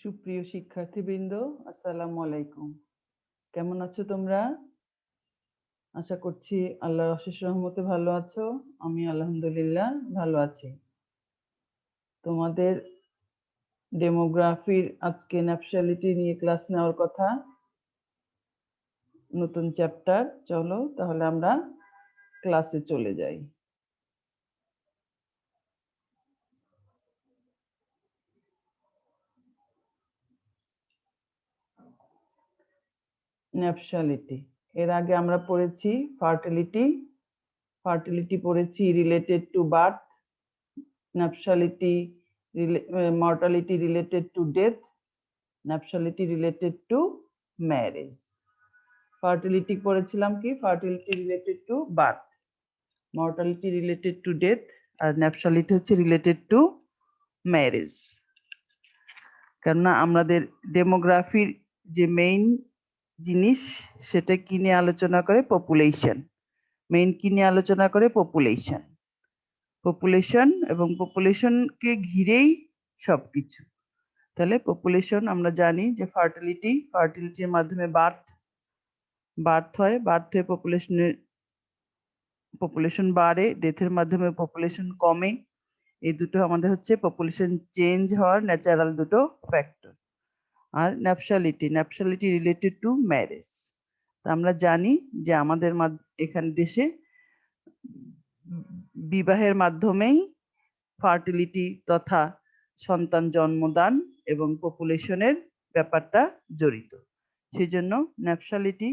সুপ্রিয় শিক্ষার্থীবৃন্দ, আসসালামু আলাইকুম। কেমন আছো তোমরা? আশা করছি আল্লাহর অশেষ রহমতে ভালো আছো। আমি আলহামদুলিল্লাহ ভালো আছি। তোমাদের ডেমোগ্রাফির আজকে ন্যাপশালিটি নিয়ে ক্লাস নেওয়ার কথা। নতুন চ্যাপ্টার। চলো তাহলে আমরা ক্লাসে চলে যাই। ন্যাপশালিটি এর আগে আমরা পড়েছি ফার্টিলিটি। ফার্টিলিটি পড়েছি related to birth, nuptiality mortality related to death, nuptiality related to marriage. Fertility পড়েছিলাম কি? Fertility related to birth, mortality related to death, আর ন্যাপশালিটি হচ্ছে রিলেটেড টু ম্যারেজ। কেননা আমাদের ডেমোগ্রাফির যে মেইন জিনিস সেটা কি নিয়ে আলোচনা করে? পপুলেশন। মেইন কি নিয়ে আলোচনা করে? পপুলেশন। পপুলেশন এবং পপুলেশনকে ঘিরেই সবকিছু। তাহলে পপুলেশন আমরা জানি যে ফার্টিলিটির মাধ্যমে বার্থ হয়, বার্থ হয়ে পপুলেশন বাড়ে, ডেথের মাধ্যমে পপুলেশন কমে। এই দুটো আমাদের হচ্ছে পপুলেশন চেঞ্জ হওয়ার ন্যাচারাল দুটো ফ্যাক্টর। আর ন্যাপশালিটি রিলেটেড টু ম্যারেজ। আমরা জানি যে আমাদের এখানে দেশে বিবাহের মাধ্যমেই ফার্টিলিটি তথা সন্তান জন্মদান এবং পপুলেশনের ব্যাপারটা জড়িত। সেজন্য ন্যাপশালিটি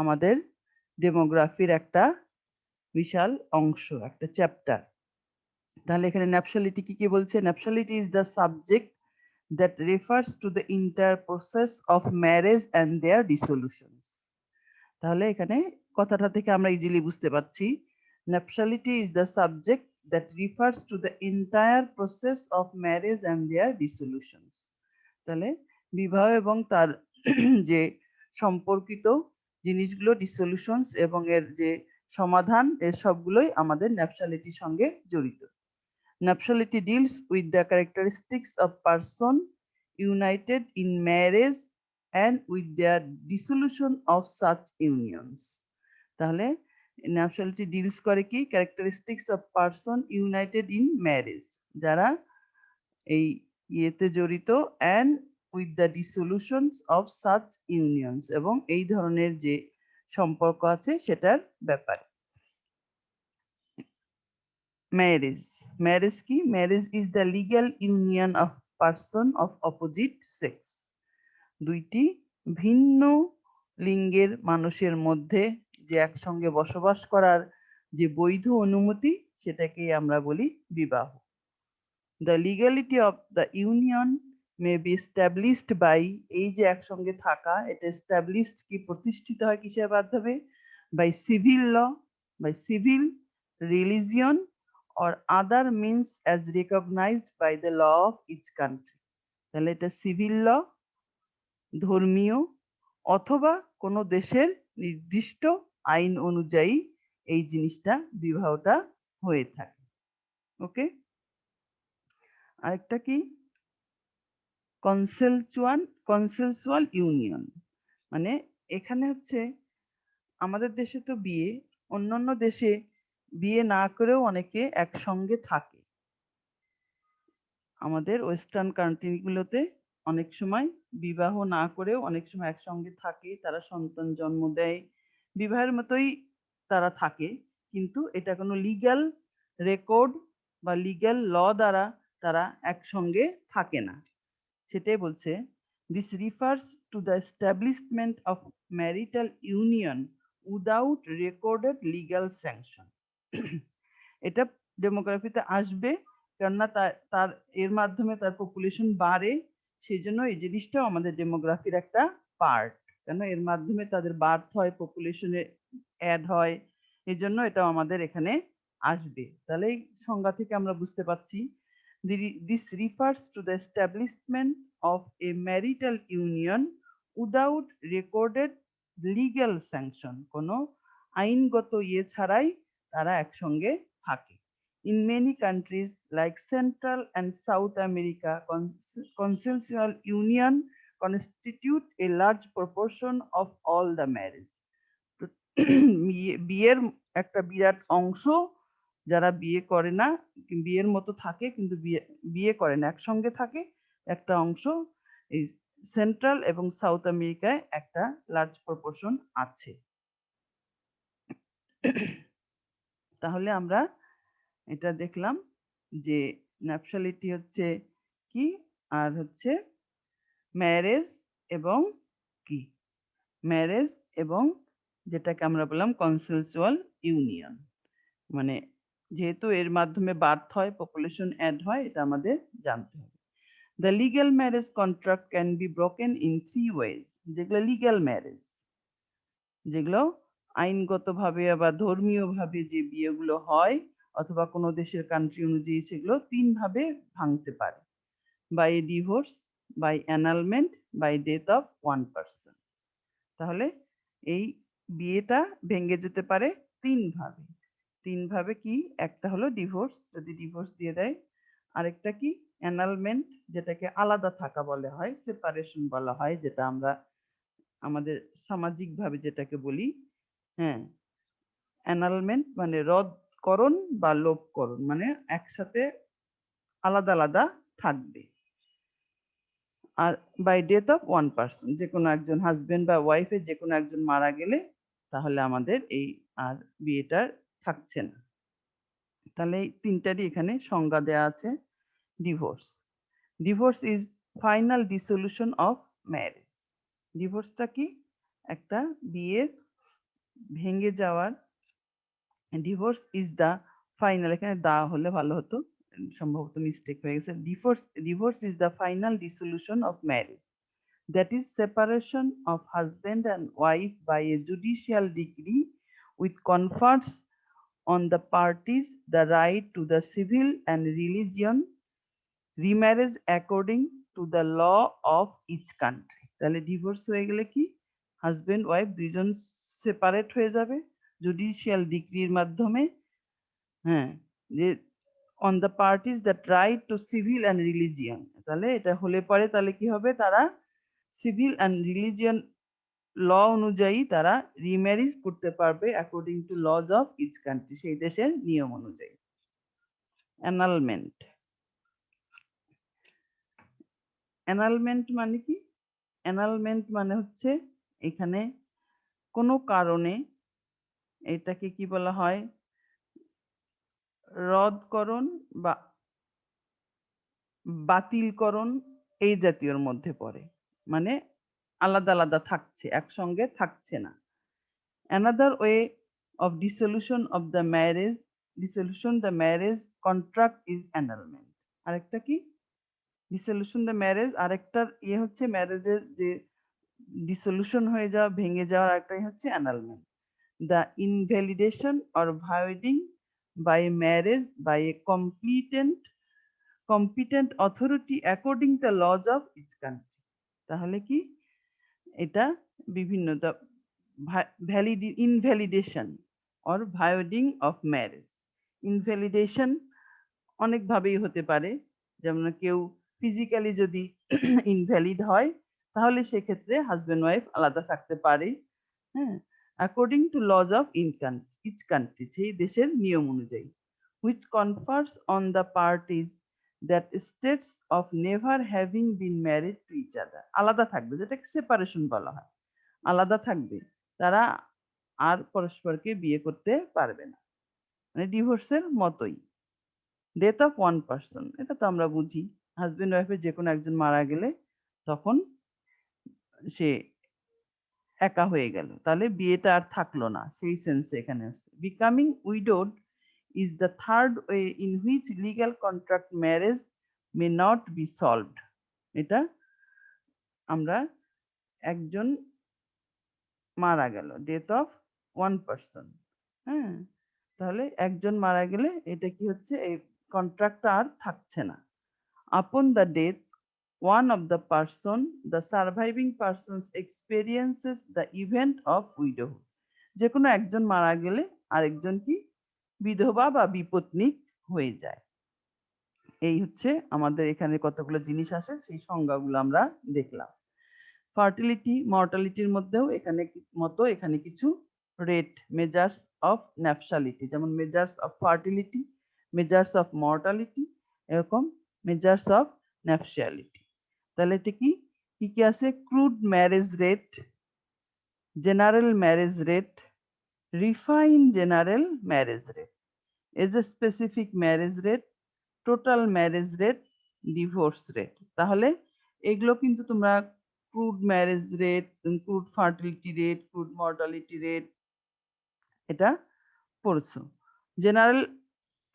আমাদের ডেমোগ্রাফির একটা বিশাল অংশ, একটা চ্যাপ্টার। তাহলে এখানে ন্যাপশালিটি কি বলছে? Nuptiality is the subject that refers to the entire process of marriage and their dissolutions. তাহলে এখানে কথাটা থেকে আমরা ইজিলি বুঝতে পারছি nuptiality is the subject that refers to the entire process of marriage and their dissolutions. তাহলে বিবাহ এবং তার যে সম্পর্কিত জিনিসগুলো, ডিসলিউশনস এবং এর যে সমাধান, এর সবগুলোই আমাদের ন্যাপশালিটির সঙ্গে জড়িত। Nuptiality deals with the characteristics of person united in marriage and with their dissolution of such unions. তাহলে nuptiality deals করে কি? characteristics of person united in marriage, যারা এই ইয়েতে জড়িত, and with the dissolution of such unions, এবং এই ধরনের যে সম্পর্ক আছে সেটার ব্যাপারে। Marriage কি? Marriage is the legal union of person of opposite sex. দুইটি ভিন্ন লিঙ্গের মানুষের মধ্যে যে একসঙ্গে বসবাস করার যে বৈধ অনুমতি, সেটাকেই আমরা বলি বিবাহ। The legality of the union may be established by, এই যে একসঙ্গে থাকা, এটা established কি? প্রতিষ্ঠিত হয় কিসের মাধ্যমে? By civil law, by civil, religion or other means as recognized by the law of each country. তাহলে এটা সিভিল ল, ধর্মীয় অথবা কোনো দেশের নির্দিষ্ট আইন অনুযায়ী এই জিনিসটা, বিবাহটা হয়ে থাকে। ওকে, আরেকটা কি? কনসেনসুয়াল ইউনিয়ন। মানে এখানে হচ্ছে আমাদের দেশে তো বিয়ে, অন্যান্য দেশে বিয়ে না করেও অনেকে একসঙ্গে থাকে। আমাদের ওয়েস্টার্ন কান্ট্রিগুলোতে অনেক সময় বিবাহ না করেও অনেক সময় একসঙ্গে থাকে, তারা সন্তান জন্ম দেয়, বিবাহের মতোই তারা থাকে, কিন্তু এটা কোনো লিগ্যাল রেকর্ড বা লিগ্যাল ল দ্বারা তারা একসঙ্গে থাকে না। সেটাই বলছে, this refers to the establishment of marital union without recorded legal sanction. এটা ডেমোগ্রাফিতে আসবে, কেননা তার এর মাধ্যমে তার পপুলেশন বাড়ে, সেই জন্য এই জিনিসটাও আমাদের ডেমোগ্রাফির একটা পার্ট। কেন? এর মাধ্যমে তাদের বার্থ হয়, পপুলেশনে অ্যাড হয়, এই জন্য এটাও আমাদের এখানে আসবে। তাহলে এই সংজ্ঞা থেকে আমরা বুঝতে পারছি this refers to the establishment of a marital union without recorded legal sanction, কোনো আইনগত ইয়ে ছাড়াই তারা একসঙ্গে থাকে। In many countries like Central and South America, consensual union constitute a large proportion of all the marriage. তো বিয়ের একটা বিরাট অংশ যারা বিয়ে করে না, বিয়ের মতো থাকে কিন্তু বিয়ে করে না, একসঙ্গে থাকে, একটা অংশ এই সেন্ট্রাল এবং সাউথ আমেরিকায় একটা লার্জ প্রপোর্শন আছে। তাহলে আমরা এটা দেখলাম যে ন্যাপশালিটি হচ্ছে কি, আর হচ্ছে ম্যারেজ এবং কি, ম্যারেজ এবং যেটাকে আমরা বললাম কনসেনসুয়াল ইউনিয়ন, মানে যেহেতু এর মাধ্যমে বার্থ হয়, পপুলেশন অ্যাড হয়, এটা আমাদের জানতে হবে। The legal marriage contract can be broken in 3 ways. যেগুলো লিগ্যাল ম্যারেজ, যেগুলো আইনগতভাবে বা ধর্মীয়ভাবে যে বিয়েগুলো হয় অথবা কোনো দেশের কান্ট্রি অনুযায়ী, সেগুলো 3 ভাবে ভাঙতে পারে: by divorce, by annulment, by death of one person. তাহলে এই বিয়েটা ভেঙে যেতে পারে 3 ভাবে। 3 ভাবে কি? একটা হলো ডিভোর্স, যদি ডিভোর্স দিয়ে দেয়। আরেকটা কি? অ্যানালমেন্ট, যেটাকে আলাদা থাকা বলা হয়, সেপারেশন বলা হয়, যেটা আমরা আমাদের সামাজিকভাবে যেটাকে বলি। হ্যাঁ, অ্যানালমেন্ট মানে রদকরণ বা লোপকরণ, মানে একসাথে আলাদা আলাদা থাকবে। আর by death of one person, যে কোনো একজন হাজবেন্ড বা ওয়াইফের যে কোনো একজন মারা গেলে তাহলে আমাদের এই আর বিয়েটা থাকছে না। তাহলে এই 3টারই এখানে সংজ্ঞা দেওয়া আছে। Divorce, divorce is final dissolution of marriage. ডিভোর্সটা কি? একটা বিয়ের ভেঙে যাওয়ার, ডিভোর্স ইজ দ্য ফাইনাল, এখানে দা হলে ভালো হতো, সম্ভবত মিস্টেক হয়ে গেছে। Divorce is the final dissolution of marriage, that is separation of husband and wife by a judicial decree which confers on the parties the right to the civil and religion remarriage according to the law of each country. তাহলে divorce হয়ে গেলে কি, husband wife দুইজন separate হয়ে যাবে judicial ডিক্রির মাধ্যমে। হ্যাঁ, যে on the parties that right two civil and religion, তাহলে এটা হলে পরে তাহলে কি হবে, তারা সিভিল অ্যান্ড রিলিজিয়ন ল অনুযায়ী তারা রিম্যারিজ করতে পারবে according to laws of each country, সেই দেশের নিয়ম অনুযায়ী। অ্যানালমেন্ট, অ্যানালমেন্ট মানে কি? অ্যানালমেন্ট মানে হচ্ছে এখানে কোনো কারণে এটাকে কি বলা হয়, রদকরণ বা বাতিলকরণ, এই জাতীয়র মধ্যে পড়ে, মানে আলাদা আলাদা থাকছে, একসঙ্গে থাকছে না। Another way of dissolution of the marriage, dissolution the marriage contract is annulment. আরেকটা কি? dissolution the marriage, আরেকটার হচ্ছে ম্যারেজের যে dissolution হয়ে যাওয়া, ভেঙে যাওয়ার আরেকটাই হচ্ছে annulment. The invalidation or voiding by marriage by a competent authority according the laws of each country. তাহলে কি? এটা বিভিন্ন ইনভ্যালিডেশন অর ভায়োডিং অফ ম্যারেজ। ইনভ্যালিডেশন অনেকভাবেই হতে পারে, যেমন কেউ ফিজিক্যালি যদি ইনভ্যালিড হয় তাহলে সেক্ষেত্রে হাজব্যান্ড ওয়াইফ আলাদা থাকতে পারে। হ্যাঁ, according to laws of each country, সেই দেশের নিয়ম অনুযায়ী। Which confers on the parties that states of never having been married to each other, আলাদা থাকবে, যেটাকে সেপারেশন বলা হয়, আলাদা থাকবে, তারা আর পরস্পরকে বিয়ে করতে পারবে না, মানে ডিভোর্সের মতোই। ডেথ অফ ওয়ান পার্সন, এটা তো আমরা বুঝি, হাজবেন্ড ওয়াইফের যে কোনো একজন মারা গেলে তখন সে একা হয়ে গেল, তাহলে বিয়েটা আর থাকলো না, সেই সেন্সে এখানে আসছে। Becoming widowed is the third way in which legal contract marriage may not be solved. এটা আমরা একজন মারা গেল, ডেথ অফ ওয়ান পার্সন। হ্যাঁ, তাহলে একজন মারা গেলে এটা কি হচ্ছে, এই কন্ট্রাক্টটা আর থাকছে না। Upon the death one of the person, the surviving persons experiences the event of widowhood. যে কোনো একজন মারা গেলে আরেকজন কি বিধবা বা বিপত্নিক হয়ে যায়। এই হচ্ছে আমাদের এখানে কতগুলো জিনিস আসে, সেই সংজ্ঞাগুলো আমরা দেখলাম। ফার্টিলিটি, মর্টালিটির মধ্যেও এখানে কিছু রেট, মেজার্স অফ ন্যাপশালিটি, যেমন measures of fertility, measures of mortality, এরকম মেজার্স অফ ন্যাপশালিটি। তাহলে এটা কি কি কি আছে? Crude marriage rate, general marriage rate, refine general marriage rate, age a specific marriage rate, total marriage rate, divorce rate. তাহলে এগুলো কিন্তু তোমরা crude marriage rate, crude fertility rate, crude mortality rate এটা পড়েছো। জেনারেল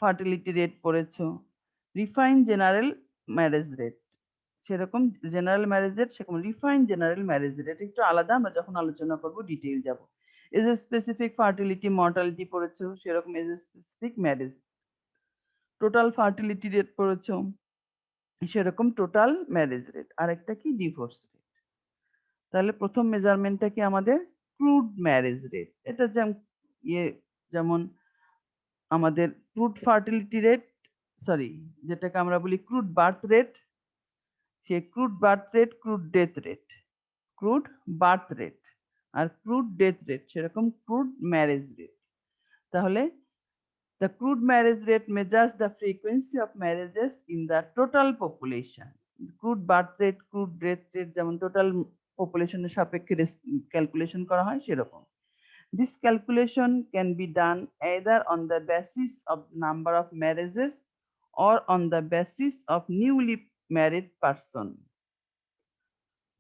ফার্টিলিটি রেট পড়েছো, refine general marriage rate, সেরকম general marriage rate, সেরকম refine general marriage rate একটু আলাদা, আমরা যখন আলোচনা করব ডিটেইল যাব। Age a specific fertility mortality পড়েছো, সেরকম age a specific marriage. Total fertility rate পড়েছো, সেরকম টোটাল ম্যারেজ রেট। আরেকটা কি? Divorce rate. তাহলে প্রথম মেজারমেন্টটা কি আমাদের? Crude marriage rate. এটা যেমন আমাদের ক্রুড ফার্টিলিটি রেট, সরি, যেটাকে আমরা বলি ক্রুড বার্থ রেট, সে crude birth rate, crude death rate, crude birth rate আর ক্রুড ডেথ রেট, সেরকম ক্রুড ম্যারেজ রেট। তাহলে the crude marriage rate measures the frequency of marriages in the total population. Crude birth rate, crude death rate যেমন total পপুলেশনের সাপেক্ষে calculation করা হয় সেরকম। This calculation can be done either on the basis of number of marriages or on the basis of newly married person.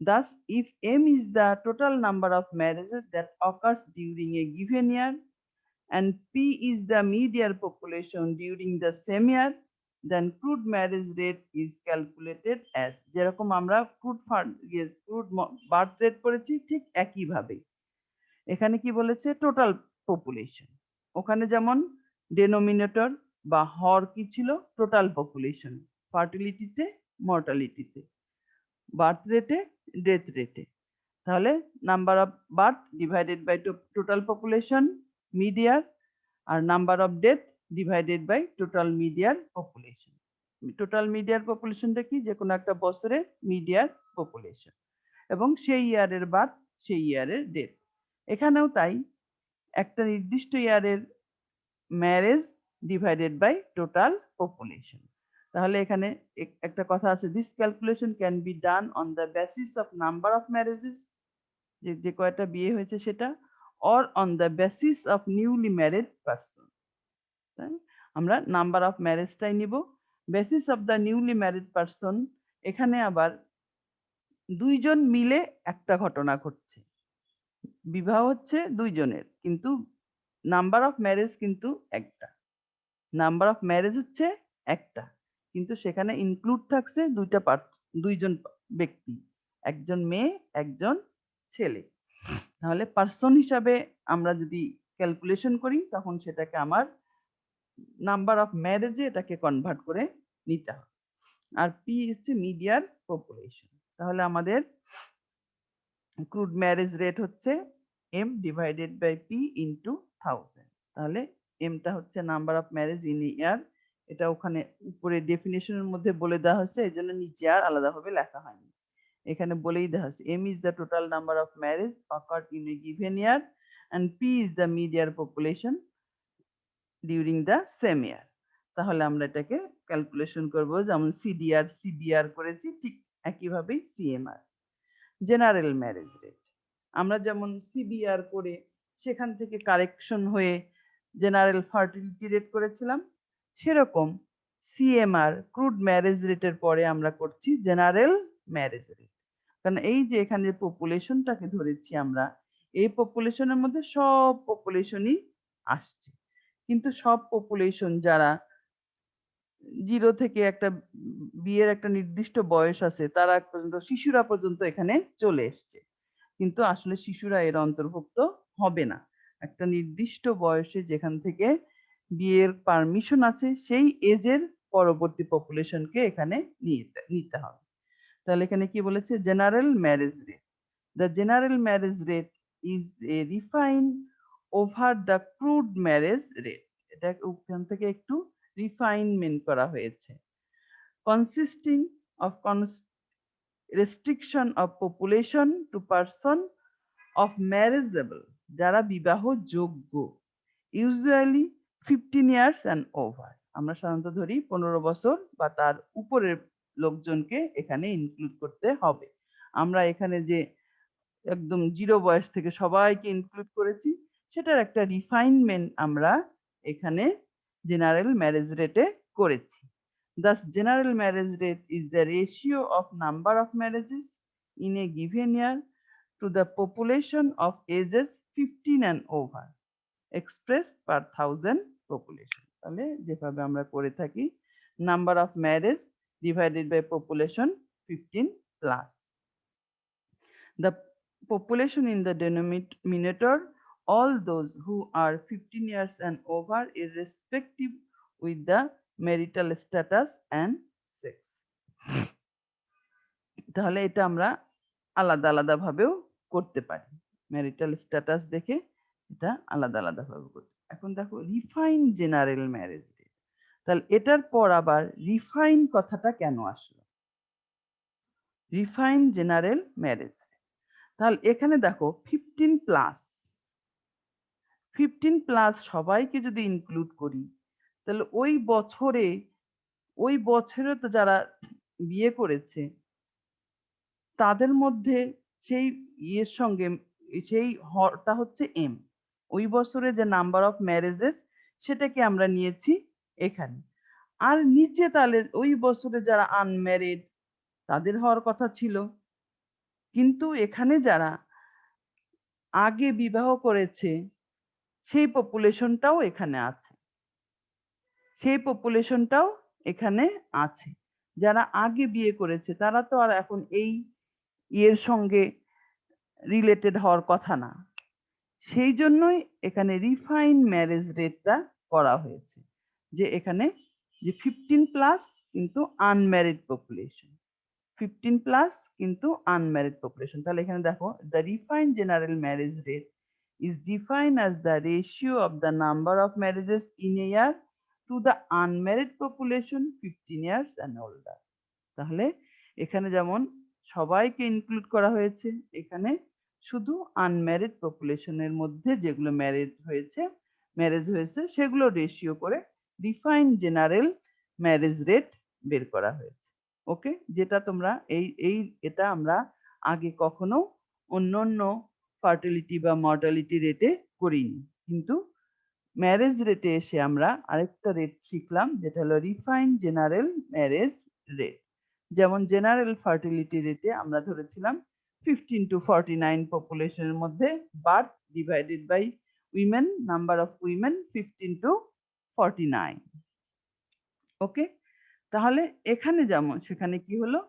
Thus, if M is the total number of marriages that occurs during a given year, and P is the median population during the same year, then crude marriage rate is calculated as, যেরকম আমরা crude birth rate করেছি ঠিক একইভাবে এখানে কি বলেছে? Total population. ওখানে যেমন ডেনোমিনেটর বা হর কি ছিল? Total population. ফার্টিলিটিতে, মর্টালিটিতে, বার্থ রেটে, ডেথ রেটে। তাহলে number of birth divided by total population midyear, আর number of death divided by total midyear population. Total midyear পপুলেশনটা কি? যে কোনো একটা বছরের মিডিয়ার পপুলেশন, এবং সেই ইয়ারের বার্থ, সেই ইয়ারের ডেথ। এখানেও তাই, একটা নির্দিষ্ট ইয়ারের marriage divided by total population. তাহলে এখানে একটা কথা আছে, this calculation can be done on the basis of number of marriages, যে কয়টা বিয়ে হয়েছে সেটা, or on the basis of newly married person. আমরা নাম্বার অফ ম্যারেজটাই নিব। Basis of the newly married person, এখানে আবার দুইজন মিলে একটা ঘটনা ঘটছে, বিবাহ হচ্ছে দুইজনের, কিন্তু নাম্বার অফ ম্যারেজ কিন্তু একটা। নাম্বার অফ ম্যারেজ হচ্ছে একটা, কিন্তু সেখানে ইনক্লুড থাকছে দুইজন ব্যক্তি, একজন মেয়ে, একজন ছেলে। তাহলে পার্সন হিসাবে আমরা যদি ক্যালকুলেশন করি, তখন সেটাকে আমার নাম্বার অফ ম্যারেজে এটাকে কনভার্ট করে নিতে হবে। আর পি হচ্ছে মিডিয়ার পপুলেশন। তাহলে আমাদের ক্রুড ম্যারেজ রেট হচ্ছে M divided by P into 1000। তাহলে এমটা হচ্ছে number of marriage in year. এটা ওখানে উপরে ডেফিনেশনের মধ্যে বলে দেওয়া হয়েছে, এই জন্য নিচে আর আলাদাভাবে লেখা হয়নি, এখানে বলেই দেওয়া হয়েছে M is the total number of marriage occurred in a given year and P is the midyear population during the same year. তাহলে আমরা এটাকে ক্যালকুলেশন করব, যেমন সিডিআর সিবিআর করেছি ঠিক একইভাবেই সিএমআর। জেনারেল ম্যারেজ রেট আমরা যেমন সিবিআর করে সেখান থেকে কারেকশন হয়ে জেনারেল ফার্টিলিটি রেট করেছিলাম, সেরকম সিএমআর ক্রুড ম্যারেজ রেটের পরে আমরা করছি জেনারেল ম্যারেজ রেট। কারণ এই যে এখানে পপুলেশনটাকে ধরেছি আমরা, এই পপুলেশনের মধ্যে সব পপুলেশনই আসছে, কিন্তু সব পপুলেশন যারা 0 থেকে একটা বিয়ের একটা নির্দিষ্ট বয়স আছে, তারা পর্যন্ত শিশুরা পর্যন্ত এখানে চলে এসছে, কিন্তু আসলে শিশুরা এর অন্তর্ভুক্ত হবে না। একটা নির্দিষ্ট বয়সে যেখান থেকে বিয়ের পারমিশন আছে, সেই এজের পরবর্তী পপুলেশনকে এখানে নিতে হবে। তাহলে এখানে কি বলেছে? General marriage rate, the general marriage rate is a refine over the crude marriage rate. এটা ওখান থেকে একটু রিফাইনমেন্ট করা হয়েছে। Consisting of restriction of population to person of marriageable, যারা বিবাহ যোগ্য, ইউজুয়ালি 15 ইয়ার্স অ্যান্ড ওভার। আমরা সাধারণত ধরি 15 বছর বা তার উপরের লোকজনকে এখানে ইনক্লুড করতে হবে। আমরা এখানে যে একদম 0 বয়স থেকে সবাইকে ইনক্লুড করেছি, সেটার একটা রিফাইনমেন্ট আমরা এখানে জেনারেল ম্যারেজ রেটে করেছি। Thus, general marriage rate is the ratio of number of marriages in a given year to the population of ages 15 and over, expressed per 1000 population. তাহলে যেভাবে আমরা করে থাকি, number of marriage divided by population 15 plus. The population in the denominator, all those who are 15 years and over, irrespective with the marital status and sex. তাহলে এটা আমরা আলাদা আলাদা ভাবেও করতে পারি, ম্যারিটাল স্ট্যাটাস দেখে এটা আলাদা আলাদা ভাবে করতে। এখন দেখো রিফাইন জেনারেল ম্যারেজ রেট, তাহলে এটার পর আবার রিফাইন কথাটা কেন আসলো? রিফাইন জেনারেল ম্যারেজ, তাহলে এখানে দেখো 15 প্লাস, 15 প্লাস সবাইকে যদি ইনক্লুড করি, তাহলে ওই বছরে তো যারা বিয়ে করেছে তাদের মধ্যে সেই ইয়ের সঙ্গে সেই হরটা হচ্ছে এম, ওই বছরে যে নাম্বার অফ ম্যারেজেস সেটাকে আমরা নিয়েছি এখানে। আর নিচে তাহলে ওই বছরে যারা আনম্যারিড তাদের হওয়ার কথা ছিল, কিন্তু এখানে যারা আগে বিবাহ করেছে সেই পপুলেশনটাও এখানে আছে, সেই পপুলেশনটাও এখানে আছে। যারা আগে বিয়ে করেছে তারা তো আর এখন এই ইয়ের সঙ্গে রিলেটেড হওয়ার কথা না, সেই জন্যই এখানে রিফাইন ম্যারেজ রেটটা করা হয়েছে, যে এখানে যে 15 প্লাস কিন্তু আনম্যারিড পপুলেশন, 15 প্লাস কিন্তু আনম্যারিড পপুলেশন। তাহলে এখানে দেখো, the refine general marriage rate is defined as the ratio of the number of marriages in a year to the unmarried population 15 years and older. তাহলে এখানে যেমন সবাইকে include করা হয়েছে, এখানে শুধু আনম্যারিড পপুলেশনের মধ্যে যেগুলো ম্যারেজ হয়েছে সেগুলো রেশিও করে রিফাইন জেনারেল ম্যারেজ রেট বের করা হয়েছে। ওকে, যেটা তোমরা এটা আমরা আগে কখনো অন্য ফার্টিলিটি বা মর্টালিটি রেটে করিনি, কিন্তু ম্যারেজ রেটে এসে আমরা আরেকটা রেট শিখলাম, যেটা হলো রিফাইন জেনারেল ম্যারেজ রেট। যেমন জেনারেল ফার্টিলিটি রেটে আমরা ধরেছিলাম 15 to 49 পপুলেশনের মধ্যে birth divided by women, number of women 15 to 49। Okay, তাহলে এখানে যেমন সেখানে কি হলো,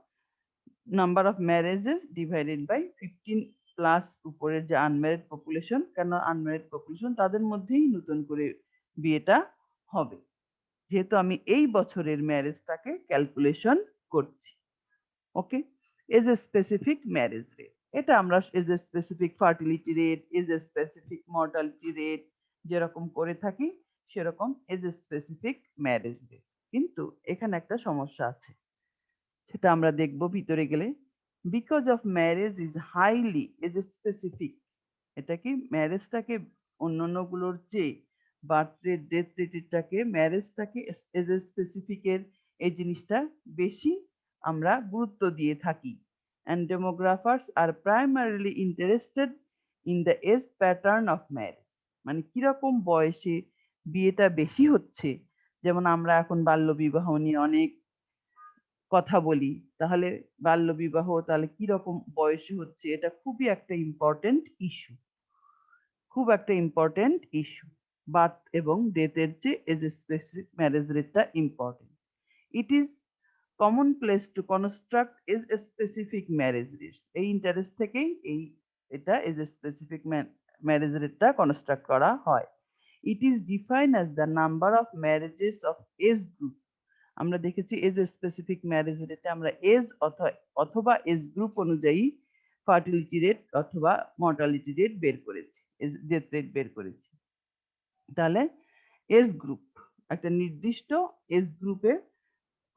number of marriages divided by 15 plus উপরের যে আনম্যারিড পপুলেশন, কেন আনম্যারিড পপুলেশন তাদের মধ্যেই নতুন করে বিয়েটা হবে, যেহেতু আমি এই বছরের ম্যারেজটাকে ক্যালকুলেশন করছি। Okay, age a specific marriage rate, এটা আমরা age a specific fertility rate, age a specific mortality rate যেরকম করে থাকি সেরকম age a specific marriage rate. কিন্তু এখানে একটা সমস্যা আছে, সেটা আমরা দেখব ভিতরে গেলে। Because of marriage is highly age a specific, এটা কি ম্যারেজটাকে অন্যান্যগুলোর চেয়ে বার্থ রেট ডেথ রেটটাকে ম্যারেজটাকে এজ এ স্পেসিফিকের এই জিনিসটা বেশি আমরা গুরুত্ব দিয়ে থাকি। And demographers are primarily interested in the age pattern of marriage, মানে কিরকম বয়সে বিয়েটা বেশি হচ্ছে। যেমন আমরা এখন বাল্যবিবাহ নিয়ে অনেক কথা বলি, তাহলে বাল্যবিবাহ তাহলে কিরকম বয়সে হচ্ছে, এটা খুবই একটা ইম্পর্টেন্ট ইস্যু, খুব একটা ইম্পর্টেন্ট ইস্যু। বার্থ এবং ডেথের চেয়ে এজ এ স্পেসিফিক ম্যারেজ রেটটা important. It is common place to construct age a specific marriage rates, এই ইন্টারেস্ট থেকেই এটা এজ এ স্পেসিফিক ম্যারেজ রেটটা কনস্ট্রাক্ট করা হয়। It is defined as the number of marriages of age group, আমরা দেখেছি age a specific marriage রেটে আমরা এজ অথবা এজ গ্রুপ অনুযায়ী ফার্টিলিটি রেট অথবা মর্টালিটি রেট বের করেছি, ডেথ রেট বের করেছি। তাহলে এজ গ্রুপ, একটা নির্দিষ্ট এজ গ্রুপে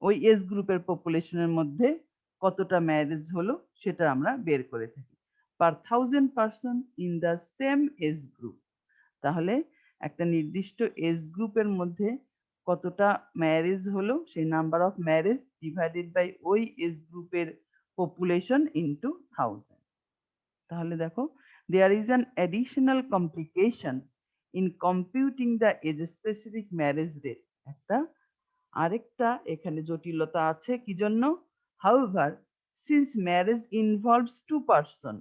ওই এজ গ্রুপের পপুলেশনের মধ্যে কতটা ম্যারেজ হলো সেটা আমরা বের করে থাকি per 1000 person in the same age group. তাহলে একটা নির্দিষ্ট এজ গ্রুপের মধ্যে কতটা ম্যারেজ হলো সেই number of marriage divided by ওই এজ গ্রুপের পপুলেশন ইনটু 1000। তাহলে দেখো there is an additional complication in computing the age specific marriage rate. একটা আরেকটা এখানে জটিলতা আছে কি জন্য? However since marriage involves two person,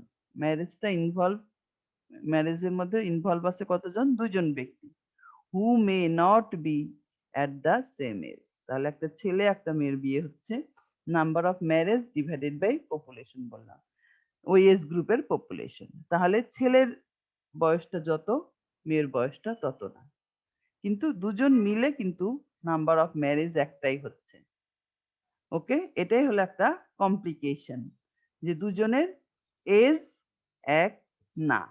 ম্যারেজের মধ্যে ইনভলভ আছে কতজন? দুজন ব্যক্তি। Who may not be at the same age. তাহলে একটা ছেলে একটা মেয়ের বিয়ে হচ্ছে, number of marriage divided by population বললাম, ওই এজ গ্রুপের পপুলেশন। তাহলে ছেলের বয়সটা যত, মেয়ের বয়সটা তত না, কিন্তু দুজন মিলে কিন্তু নাম্বার অফ ম্যারেজ একটাই হচ্ছে। ওকে, এটাই হলো একটা কমপ্লিকেশন যে দুজনের এজ এক না।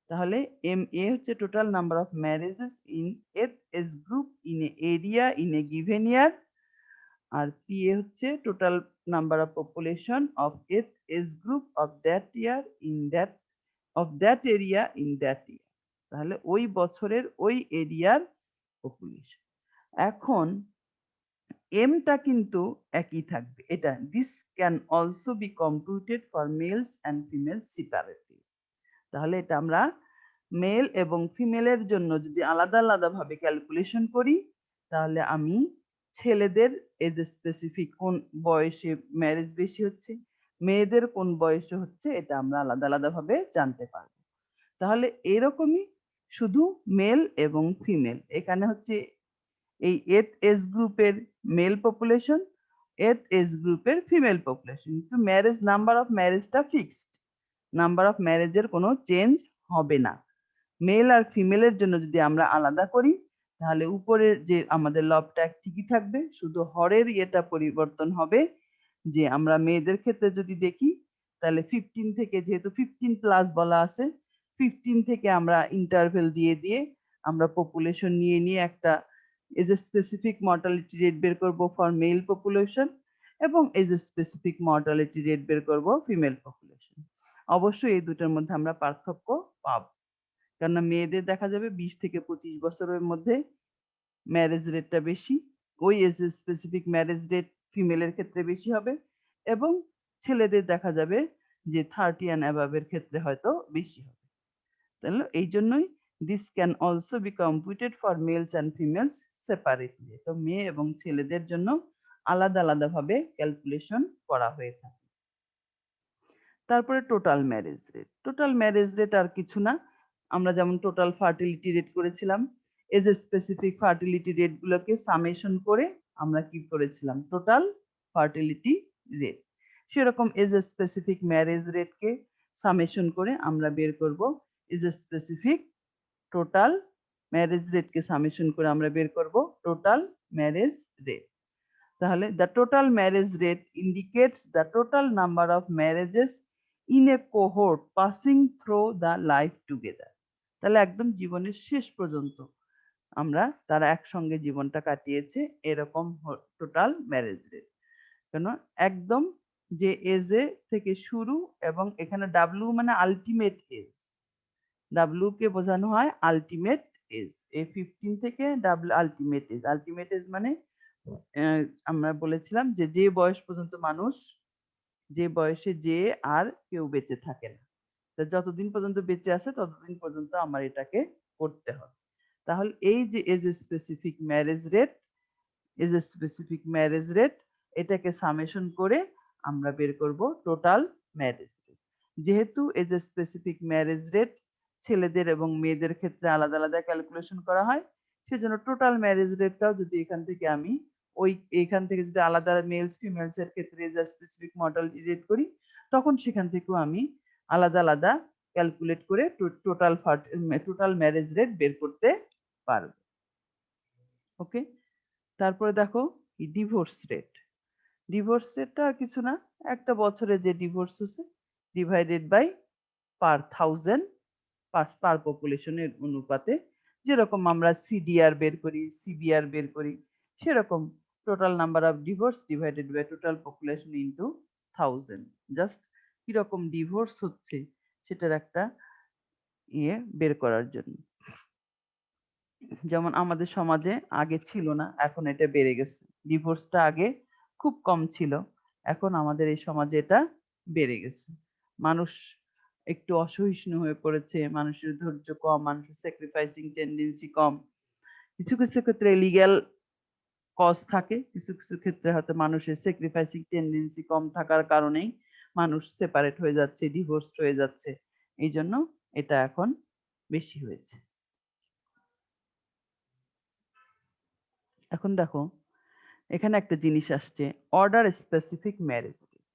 তাহলে এম এ হচ্ছে total number of marriages in ath age group in a area in a given year, আর পি এ হচ্ছে total number of population of ath age group of that year in that of that area in that year. তাহলে ওই বছরের ওই এরিয়ার population. এখন এমটা কিন্তু একই থাকবে, এটা this can also be computed for males and females separately. তাহলে এটা আমরা মেল এবং ফিমেলের জন্য যদি আলাদা আলাদা ভাবে ক্যালকুলেশন করি, তাহলে আমি ছেলেদের এজ স্পেসিফিক কোন বয়সে ম্যারেজ বেশি হচ্ছে, মেয়েদের কোন বয়সে হচ্ছে, এটা আমরা আলাদা আলাদা ভাবে জানতে পারবো। তাহলে এরকমই শুধু মেল এবং ফিমেল, এখানে হচ্ছে এই এথ এজ গ্রুপের মেল পপুলেশন, এথ এজ গ্রুপের ফিমেল পপুলেশন, কিন্তু ম্যারেজ নাম্বার অফ ম্যারেজটা ফিক্সড, নাম্বার অফ ম্যারেজের কোনো চেঞ্জ হবে না। মেল আর ফিমেলের জন্য যদি আমরা আলাদা করি, তাহলে উপরের যে আমাদের লবটা ঠিকই থাকবে, শুধু হরের ইয়েটা পরিবর্তন হবে। যে আমরা মেয়েদের ক্ষেত্রে যদি দেখি, তাহলে 15 থেকে, যেহেতু 15 প্লাস বলা আছে, 15 থেকে আমরা ইন্টারভেল দিয়ে দিয়ে আমরা পপুলেশন নিয়ে নিয়ে একটা age a specific mortality rate বের করব ফর মেল পপুলেশন, এবং age a specific mortality rate বের করব ফিমেল পপুলেশন। অবশ্যই এই দুটোর মধ্যে আমরা পার্থক্য পাব, কেননা মেয়েদের দেখা যাবে 20 থেকে 25 বছরের মধ্যে ম্যারেজ রেটটা বেশি, ওই এজ স্পেসিফিক ম্যারেজ রেট ফিমেলের ক্ষেত্রে বেশি হবে, এবং ছেলেদের দেখা যাবে যে 30 অ্যান্ড অ্যাবাভের ক্ষেত্রে হয়তো বেশি হবে। তাহলে এই জন্যই this can also be computed for males and females separately. তো মেয়ে এবং ছেলেদের জন্য আলাদা আলাদা ভাবে ক্যালকুলেশন করা হয়ে থাকে। তারপরে total marriage rate. Total marriage rate আর কিছু না, আমরা যেমন টোটাল ফার্টিলিটি রেট করেছিলাম, age a specific fertility rate গুলোকে সামেশন করে আমরা কি করেছিলাম? Total fertility rate. সেরকম এজ এ স্পেসিফিক ম্যারেজ রেটকে সামেশন করে আমরা বের করব age a specific total marriage রেটকে সামেশন করে আমরা বের করব টোটাল ম্যারেজ রেট। তাহলে the total marriage rate indicates the total number of marriages in a cohort passing through the life together. তাহলে একদম জীবনের শেষ পর্যন্ত আমরা তারা একসঙ্গে জীবনটা কাটিয়েছে, এরকম টোটাল ম্যারেজ রেট। কেন? একদম যে এজে থেকে শুরু, এবং এখানে ডাব্লিউ মানে আলটিমেট এজ, ডাব্লিউ কে বোঝানো হয় আলটিমেট এজ। এই 15 থেকে W ultimate age, ultimate age মানে আমরা বলেছিলাম যে যে বয়স পর্যন্ত মানুষ, যে বয়সে যে আর কেউ বেঁচে থাকে না, যতদিন পর্যন্ত বেঁচে আছে ততদিন পর্যন্ত আমার এটাকে করতে হবে। তাহলে এই যে age specific marriage rate, age specific marriage rate, এটাকে সামেশন করে আমরা বের করব টোটাল ম্যারেজ রেট। যেহেতু এজ স্পেসিফিক ম্যারেজ রেট ছেলেদের এবং মেয়েদের ক্ষেত্রে আলাদা আলাদা ক্যালকুলেশন করা হয়, সেজন্য টোটাল ম্যারেজ রেটটাও যদি এখান থেকে আমি এখান থেকে যদি আলাদা মেলস ফিমেলস এর ক্ষেত্রে এজ স্পেসিফিক মর্টালিটি রেট করি, তখন সেখান থেকেও আমি আলাদা আলাদা ক্যালকুলেট করে টোটাল ম্যারেজ রেট বের করতে পারবো। ওকে, তারপরে দেখো ডিভোর্স রেট। ডিভোর্স রেটটা আর কিছু না, একটা বছরে যে ডিভোর্স হচ্ছে ডিভাইডেড বাই পার 1000 পার পপুলেশনের অনুপাতে যেরকম আমরা সিডিআর বের করি, সিবিআর বের করি, সেরকম total number of divorce divided by total population into 1000, just কিরকম ডিভোর্স হচ্ছে সেটার একটা বের করার জন্য। যেমন আমাদের সমাজে আগে ছিল না, এখন এটা বেড়ে গেছে। ডিভোর্সটা আগে খুব কম ছিল, এখন আমাদের এই সমাজে এটা বেড়ে গেছে। মানুষ একটু অসহিষ্ণু হয়ে পড়েছে, মানুষের ধৈর্য কম, মানুষের স্যাক্রিফাইসিং টেন্ডেন্সি কম। কিছু কিছু ক্ষেত্রে লিগ্যাল কজ থাকে, কিছু কিছু ক্ষেত্রে হয়তো মানুষের স্যাক্রিফাইসিং টেন্ডেন্সি কম থাকার কারণেই মানুষ সেপারেট হয়ে যাচ্ছে, ডিভোর্স হয়ে যাচ্ছে। এই জন্য এটা এখন বেশি হয়েছে। এখন দেখো এখানে একটা জিনিস আসছে, order specific marriage rate.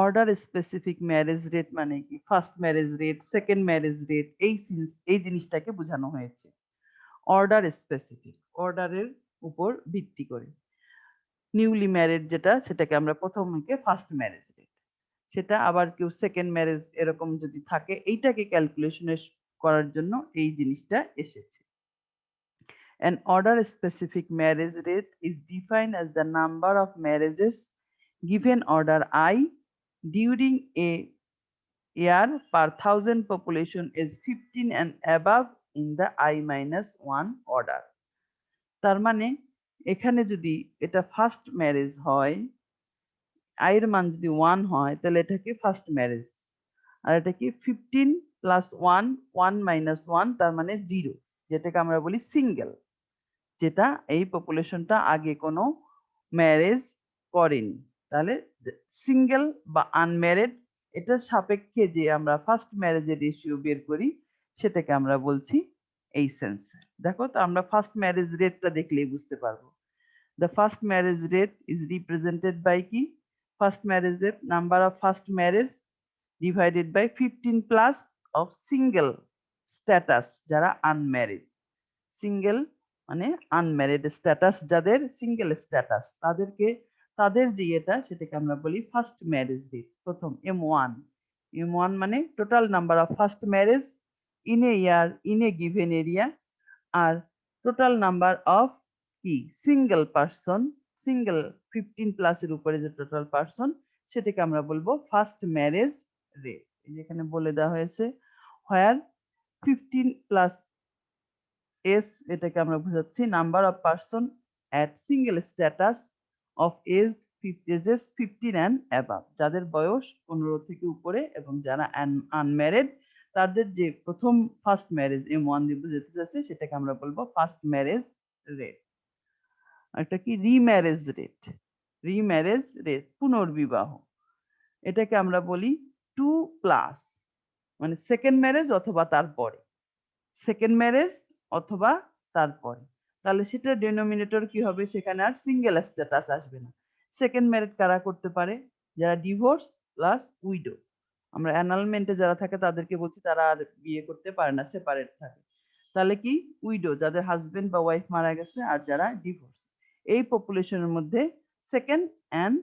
Order specific marriage rate মানে কি? First marriage rate, second marriage rate, এই জিনিসটাকে বোঝানো হয়েছে। অর্ডার স্পেসিফিক, অর্ডারের উপর ভিত্তি করে। নিউলি ম্যারিড যেটা, সেটাকে আমরা প্রথমকে ফার্স্ট ম্যারেজ রেট, সেটা আবার কেউ সেকেন্ড ম্যারেজ এরকম যদি থাকে, এইটাকে ক্যালকুলেশনে করার জন্য এই জিনিসটা এসেছে। An order-specific marriage rate is defined as the number of marriages given order I during a year per thousand population is 15 and above in the I-1 order. তার মানে এখানে যদি এটা ফার্স্ট ম্যারেজ হয়, I এর মান যদি 1 হয়, তাহলে এটা কি ফার্স্ট ম্যারেজ। আর এটা কি 15 প্লাস 1, 1 মাইনাস 1, তার মানে 0, যেটাকে আমরা বলি সিঙ্গেল, যেটা এই পপুলেশনটা আগে কোনো ম্যারেজ করেনি। তাহলে সিঙ্গেল বা আনম্যারিড, এটার সাপেক্ষে যে আমরা ফার্স্ট ম্যারেজের রেশিও বের করি, সেটাকে আমরা বলছি এই সেন্সে। দেখো তো আমরা ফার্স্ট ম্যারেজ রেটটা দেখলেই বুঝতে পারবো। The first marriage rate is represented by কি? First marriage rate number of first marriage divided by 15 plus of single status, যারা আনম্যারিড। সিঙ্গেল মানে আনম্যারিড স্ট্যাটাস, যাদের সিঙ্গেল স্ট্যাটাস, তাদেরকে তাদের যে এটা, সেটাকে আমরা বলি ফার্স্ট ম্যারেজ রেট। প্রথম M1, M1 মানে total number of first marriage in a year in a given area, আর টোটাল নাম্বার অফ কি সিঙ্গেল পারসন, সিঙ্গেল 15 প্লাসের উপরে যে টোটাল পারসন, সেটাকে আমরা বলবো ফার্স্ট ম্যারেজ রেট। যেখানে বলে দেওয়া হয়েছে হোয়ার 15 প্লাস এস, এটাকে আমরা বোঝাচ্ছি number of person at single status of ages 15 and above, যাদের বয়স 15 থেকে উপরে এবং যারা আনম্যারিড, তাদের যে প্রথম ফার্স্ট ম্যারেজ M1 দিয়ে বোঝাতে চাচ্ছে, সেটাকে আমরা বলবো ফার্স্ট ম্যারেজ রেট। একটা কি রিম্যারেজ রেট, রিম্যারেজ রেট পুনর্বিবাহ, এটাকে আমরা বলি 2 প্লাস, মানে সেকেন্ড ম্যারেজ অথবা তারপরে, সেকেন্ড ম্যারেজ অথবা তারপরে। তাহলে সেটা ডেনোমিনেটর কি হবে? সেখানে আর সিঙ্গেল স্ট্যাটাস আসবে না। সেকেন্ড ম্যারেজ কারা করতে পারে? যারা ডিভোর্স প্লাস উইডো। আমরা অ্যানালমেন্টে যারা থাকে তাদেরকে বলছি তারা আর বিয়ে করতে পারে না, সেপারেট থাকে। তাহলে কি উইডো, যাদের হাজবেন্ড বা ওয়াইফ মারা গেছে, আর যারা ডিভোর্স, এই পপুলেশনের মধ্যে second and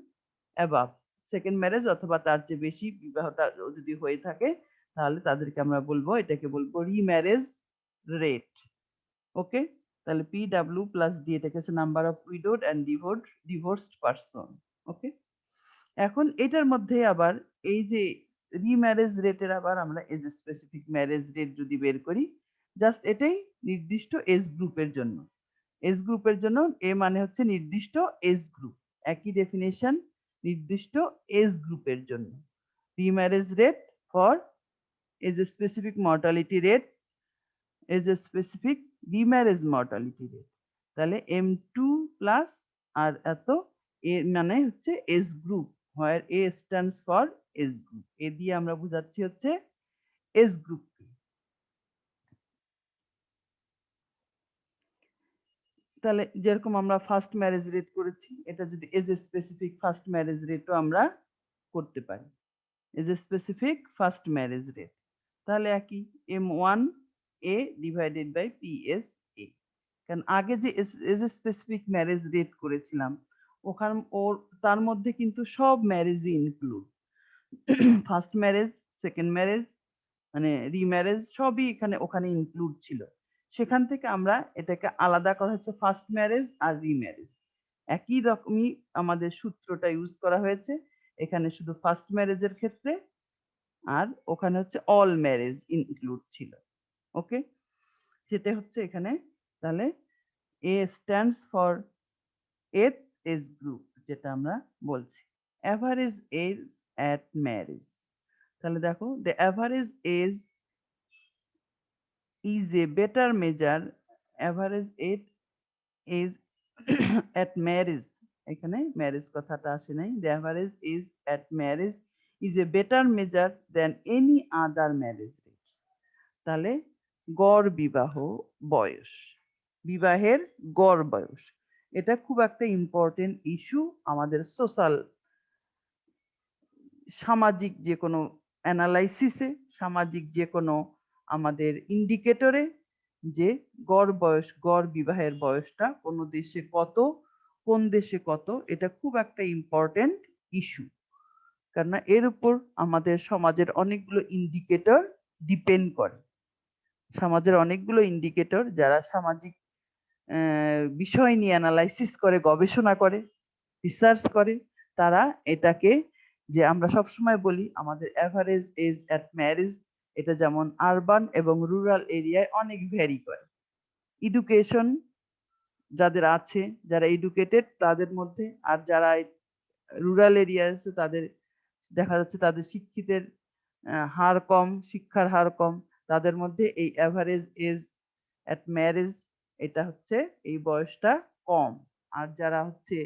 above, second marriage অথবা তার চেয়ে বেশি বিবাহটা যদি হয়ে থাকে, তাহলে তাদেরকে আমরা বলবো, এটাকে বলবো রিম্যারেজ রেট। ওকে, তাহলে PW প্লাস ডি, এটাকে হচ্ছে number of widowed and divorced person. Okay, এখন এটার মধ্যে আবার এই যে রিম্যারেজ রেটের আবার আমরা এজ স্পেসিফিক ম্যারেজ রেট যদি বের করি, জাস্ট এটাই নির্দিষ্ট এজ গ্রুপের জন্য। এজ গ্রুপের জন্য এ মানে হচ্ছে নির্দিষ্ট এজ গ্রুপ, একই ডেফিনেশন, নির্দিষ্ট এজ গ্রুপের জন্য। Remarriage rate for age specific mortality rate, age specific remarriage mortality rate. তাহলে M2 প্লাস আর এত, এ মানে হচ্ছে age group, where a stands for age group, a দিয়ে আমরা বোঝাচ্ছি হচ্ছে এজ গ্রুপ। তাহলে যেরকম আমরা ফার্স্ট ম্যারেজ রেট করেছি, এটা যদি এজ স্পেসিফিক ফার্স্ট ম্যারেজ রেটও আমরা করতে পারি, age specific first marriage rate. তাহলে একই M1A ডিভাইডেড বাই PSA, কারণ আগে যে এজ স্পেসিফিক ম্যারেজ রেট করেছিলাম, ওখানে ওর তার মধ্যে কিন্তু সব ম্যারেজই include, first marriage, second marriage, মানে রিম্যারেজ, সবই এখানে ওখানে ইনক্লুড ছিল। সেখান থেকে আমরা এটাকে আলাদা করা হচ্ছে ফার্স্ট ম্যারেজ আর রিম্যারেজ। একই রকমই আমাদের সূত্রটা ইউজ করা হয়েছে এখানে, শুধু ফার্স্ট ম্যারেজের ক্ষেত্রে, আর ওখানে হচ্ছে অল ম্যারেজ ইনক্লুড ছিল। ওকে, সেটা হচ্ছে এখানে। তাহলে a stands for age age group, যেটা আমরা বলছি অ্যাভারেজ এজ অ্যাট ম্যারেজ। তাহলে দেখো, the average age is a better measure, average age is at marriage, এখানে ম্যারেজ কথাটা আসে নাই, the average is at marriage is a better measure than any other marriage rates। তাহলে গড় বিবাহ বয়স, বিবাহের গড় বয়স, এটা খুব একটা ইম্পর্টেন্ট ইস্যু আমাদের সোশ্যাল, সামাজিক যে কোনো অ্যানালাইসিসে, সামাজিক যে কোনো আমাদের ইন্ডিকেটরে, যে গড় বয়স, গড় বিবাহের বয়সটা কোন দেশে কত, কোন দেশে কত, এটা খুব একটা ইম্পর্টেন্ট ইস্যু। কেননা এর উপর আমাদের সমাজের অনেকগুলো ইন্ডিকেটর ডিপেন্ড করে। সমাজের অনেকগুলো ইন্ডিকেটর, যারা সামাজিক বিষয় নিয়ে অ্যানালাইসিস করে, গবেষণা করে, রিসার্চ করে, তারা এটাকে, যে আমরা সবসময় বলি আমাদের অ্যাভারেজ এজ অ্যাট ম্যারেজ, এটা যেমন আরবান এবং রুরাল এরিয়ায় অনেক ভ্যারি করে। এডুকেশন যাদের আছে, যারা এডুকেটেড তাদের মধ্যে, আর যারা রুরাল এরিয়া আছে তাদের দেখা যাচ্ছে তাদের শিক্ষিতের হার কম, শিক্ষার হার কম, তাদের মধ্যে এই অ্যাভারেজ এজ অ্যাট ম্যারেজ, এটা হচ্ছে এই বয়সটা কম। আর যারা হচ্ছে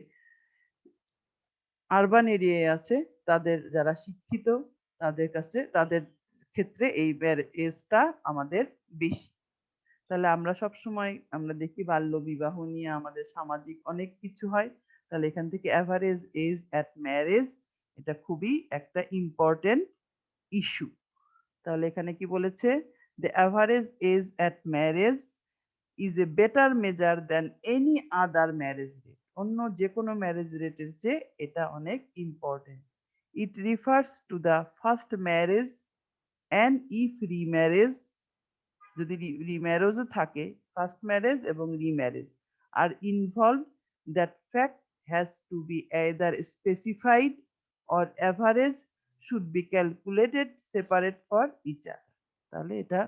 আরবান এরিয়ায় আছে, তাদের যারা শিক্ষিত, তাদের কাছে, তাদের ক্ষেত্রে এই এজটা আমাদের বেশি। তাহলে আমরা সবসময় আমরা দেখি বাল্য বিবাহ নিয়ে আমাদের সামাজিক অনেক কিছু হয়। তাহলে এখান থেকে অ্যাভারেজ এজ অ্যাট ম্যারেজ, এটা খুবই একটা ইম্পর্টেন্ট ইস্যু। তাহলে এখানে কি বলেছে, the average age at marriage is a better measure than any other marriage rate, অন্য যে কোনো ম্যারেজ রেটের চেয়ে এটা অনেক important. It refers to the first marriage and if remarriage, যদি রিম্যারেজও থাকে, ফার্স্ট ম্যারেজ এবং remarriage are involve, that fact has to be either specified or average should be calculated separate for each other. তাহলে এটা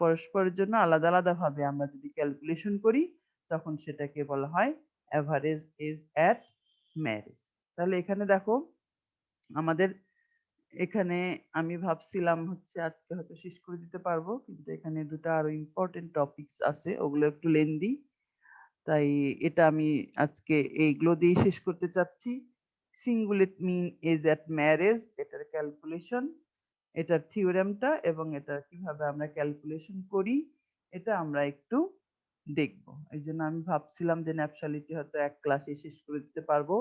পরস্পরের জন্য আলাদা আলাদা ভাবে আমরা যদি ক্যালকুলেশন করি, তখন সেটাকে বলা হয় অ্যাভারেজ এজ অ্যাট ম্যারেজ। তাহলে এখানে দেখো, আমাদের এখানে আমি ভাবছিলাম হচ্ছে আজকে হয়তো শেষ করে দিতে পারবো, কিন্তু এখানে দুটো আরো ইম্পর্টেন্ট টপিকস আছে, ওগুলো একটু লেন্দি, তাই এটা আমি আজকে এইগুলো দিয়ে শেষ করতে চাচ্ছি। Singulate mean age at marriage, এটার ক্যালকুলেশন, এটার থিওরেমটা এবং এটা কিভাবে আমরা ক্যালকুলেশন করি, এটা আমরা একটু দেখব। এই জন্য আমি ভাবছিলাম যে ন্যাপশালিটি হয়তো এক ক্লাসে শেষ করে দিতে পারবো,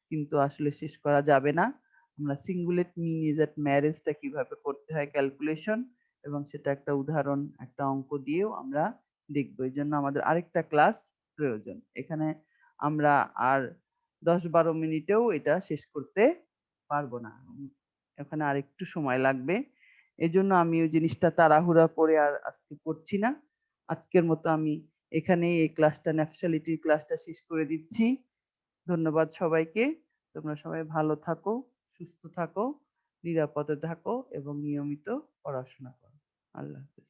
কিন্তু আসলে শেষ করা যাবে না। আমরা সিঙ্গুলেট মিন এজ অ্যাট ম্যারেজটা কিভাবে করতে হয় ক্যালকুলেশন, এবং সেটা একটা উদাহরণ, একটা অঙ্ক দিয়েও আমরা দেখবো। এই জন্য আমাদের আরেকটা ক্লাস প্রয়োজন। এখানে আমরা আর 10-12 মিনিটেও এটা শেষ করতে পারবো না, এখানে আরেকটু সময় লাগবে। এজন্য আমি ওই জিনিসটা তাড়াহুড়া করে আর আজকে করছি না। আজকের মতো আমি এখানেই এই ক্লাসটা, ন্যাপশালিটির ক্লাসটা শেষ করে দিচ্ছি। ধন্যবাদ সবাইকে। তোমরা সবাই ভালো থাকো, সুস্থ থাকো, নিরাপদে থাকো এবং নিয়মিত পড়াশোনা করো। আল্লাহ হাফেজ।